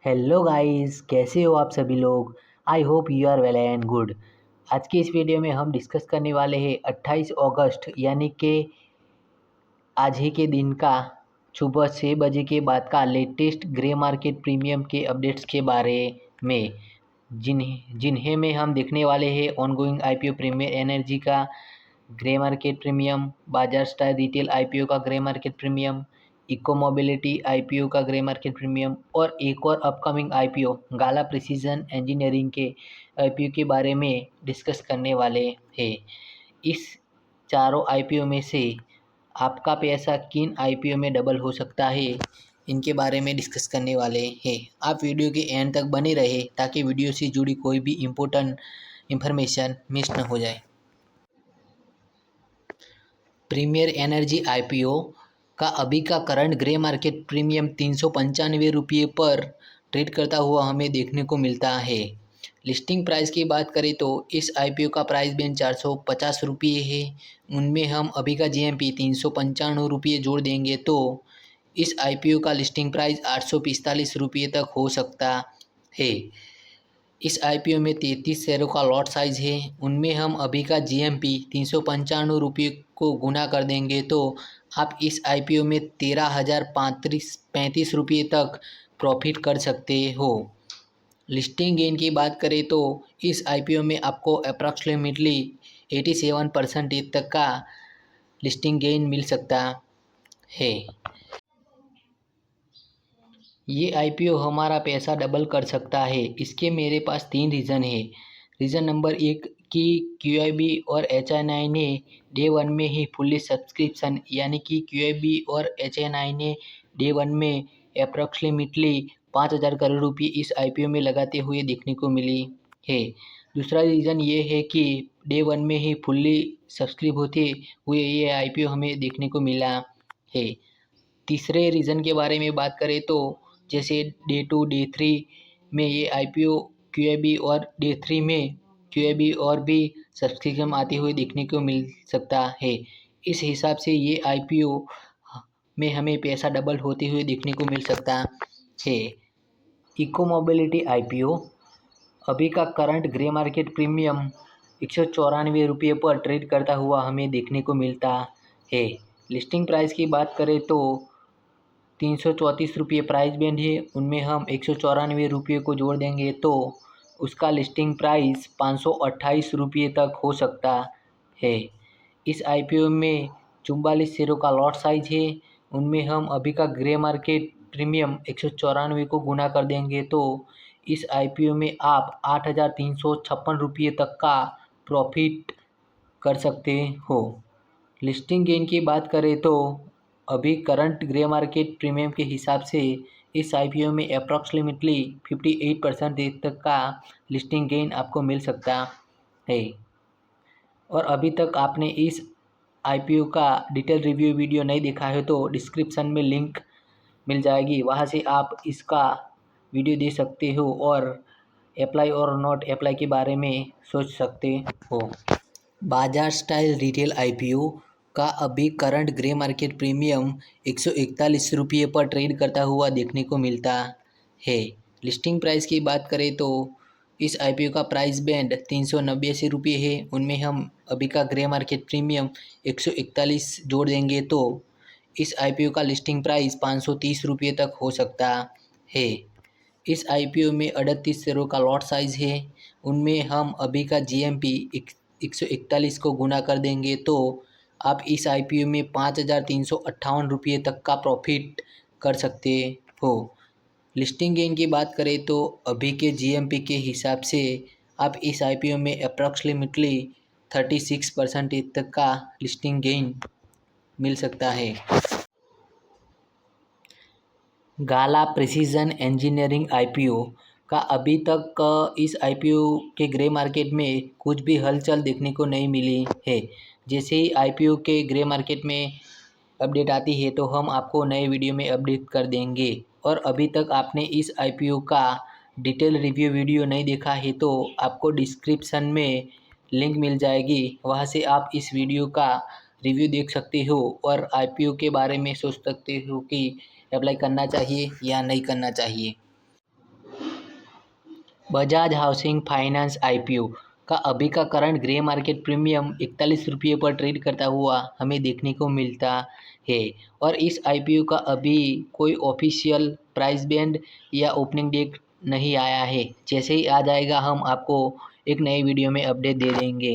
Hello guys, कैसे हो आप सभी लोग। I hope you are well and good. आज की इस वीडियो में हम डिस्कस करने वाले हैं 28 अगस्त यानी कि आज ही के दिन का सुबह 6 बजे के बाद का लेटेस्ट ग्रे मार्केट प्रीमियम के अपडेट्स के बारे में, जिन्हें में हम देखने वाले हैं ऑनगोइंग आईपीओ प्रीमियर एनर्जी का grey market premium, Baazar style retail IPO का grey market premium, eco mobility IPO का ग्रे मार्केट प्रीमियम और एक और upcoming IPO Gala precision engineering के आईपीओ के बारे में डिस्कस करने वाले हैं। इस चारों आईपीओ में से आपका पैसा किन आईपीओ में डबल हो सकता है, इनके बारे में डिस्कस करने वाले हैं। आप वीडियो के एंड तक बने रहे ताकि वीडियो से जुड़ी कोई भी इम्पोर्टेंट इंफॉर्मेशन मिस न हो जाए। प्रीमियर एनर्जी आईपीओ का अभी का करंट ग्रे मार्केट प्रीमियम 395 रुपये पर ट्रेड करता हुआ हमें देखने को मिलता है। लिस्टिंग प्राइस की बात करें तो इस आईपीओ का प्राइस बैंड 450 रुपये है। उनमें हम अभी का जीएमपी 395 रुपये जोड़ देंगे तो इस आईपीओ का लिस्टिंग प्राइस 845 रुपये तक हो सकता है। इस आईपीओ में 33 शेयरों का लॉट साइज है। उनमें हम अभी का जीएमपी 395 रुपये को गुना कर देंगे तो आप इस आईपीओ में 13,035 रुपये तक प्रॉफिट कर सकते हो। लिस्टिंग गेन की बात करें तो इस आईपीओ में आपको अप्रॉक्सीमेटली 87% तक का लिस्टिंग गेन मिल सकता है। ये आईपीओ हमारा पैसा डबल कर सकता है। इसके मेरे पास 3 रीज़न है। रीज़न नंबर 1 कि क्यूआईबी और एचएनआई ने डे 1 में ही फुल्ली सब्सक्रिप्शन यानी कि क्यूआईबी और एचएनआई ने डे 1 में अप्रॉक्सीमेटली 5,000 करोड़ रुपये इस आईपीओ में लगाते हुए देखने को मिली है। दूसरा रीज़न ये है कि डे 1 में ही फुल्ली सब्सक्राइब होते हुए ये आईपीओ हमें देखने को मिला है। तीसरे रीज़न के बारे में बात करें तो जैसे डे 2 डे 3 में ये आईपीओ क्यूआईबी और डे 3 में क्यूआईबी और भी सब्सक्रिप्शन आते हुए देखने को मिल सकता है। इस हिसाब से ये आईपीओ में हमें पैसा डबल होते हुए देखने को मिल सकता है। इको मोबिलिटी आईपीओ अभी का करंट ग्रे मार्केट प्रीमियम 194 रुपये पर ट्रेड करता हुआ हमें देखने को मिलता है। लिस्टिंग प्राइस की बात करें तो 334 रुपये प्राइस बैंड है। उनमें हम 194 रुपये को जोड़ देंगे तो उसका लिस्टिंग प्राइस 528 रुपये तक हो सकता है। इस आईपीओ में 44 शेयरों का लॉट साइज है। उनमें हम अभी का ग्रे मार्केट प्रीमियम 194 को गुना कर देंगे तो इस आईपीओ में आप 8,356 रुपये तक का प्रॉफिट कर सकते हो। लिस्टिंग गेन की बात करें तो अभी करंट ग्रे मार्केट प्रीमियम के हिसाब से इस आईपीओ में अप्रॉक्सीमेटली 58% तक का लिस्टिंग गेन आपको मिल सकता है। और अभी तक आपने इस आईपीओ का डिटेल रिव्यू वीडियो नहीं देखा है तो डिस्क्रिप्शन में लिंक मिल जाएगी, वहाँ से आप इसका वीडियो दे सकते हो और अप्लाई और नॉट अप्लाई के बारे में सोच सकते हो। बाजार स्टाइल रिटेल आईपीओ का अभी करंट ग्रे मार्केट प्रीमियम 141 रुपये पर ट्रेड करता हुआ देखने को मिलता है। लिस्टिंग प्राइस की बात करें तो इस आईपीओ का प्राइस बैंड 389 रुपये है। उनमें हम अभी का ग्रे मार्केट प्रीमियम 141 जोड़ देंगे तो इस आईपीओ का लिस्टिंग प्राइस 530 रुपये तक हो सकता है। इस आईपीओ में 38 शेयरों का लॉट साइज है। उनमें हम अभी का जीएमपी 141 को गुना कर देंगे तो आप इस आईपीओ में 5,358 रुपये तक का प्रॉफिट कर सकते हो। लिस्टिंग गेन की बात करें तो अभी के जीएमपी के हिसाब से आप इस आईपीओ में अप्रॉक्सीमेटली 36% तक का लिस्टिंग गेन मिल सकता है। गाला प्रिसीजन इंजीनियरिंग आईपीओ का अभी तक इस आईपीओ के ग्रे मार्केट में कुछ भी हलचल देखने को नहीं मिली है। जैसे ही आईपीओ के ग्रे मार्केट में अपडेट आती है तो हम आपको नए वीडियो में अपडेट कर देंगे। और अभी तक आपने इस आईपीओ का डिटेल रिव्यू वीडियो नहीं देखा है तो आपको डिस्क्रिप्शन में लिंक मिल जाएगी, वहाँ से आप इस वीडियो का रिव्यू देख सकते हो और आईपीओ के बारे में सोच सकते हो कि अप्लाई करना चाहिए या नहीं करना चाहिए। बजाज हाउसिंग फाइनेंस आईपीओ का अभी का करंट ग्रे मार्केट प्रीमियम 41 रुपये पर ट्रेड करता हुआ हमें देखने को मिलता है। और इस आईपीओ का अभी कोई ऑफिशियल प्राइस बैंड या ओपनिंग डेट नहीं आया है। जैसे ही आ जाएगा हम आपको एक नई वीडियो में अपडेट दे देंगे।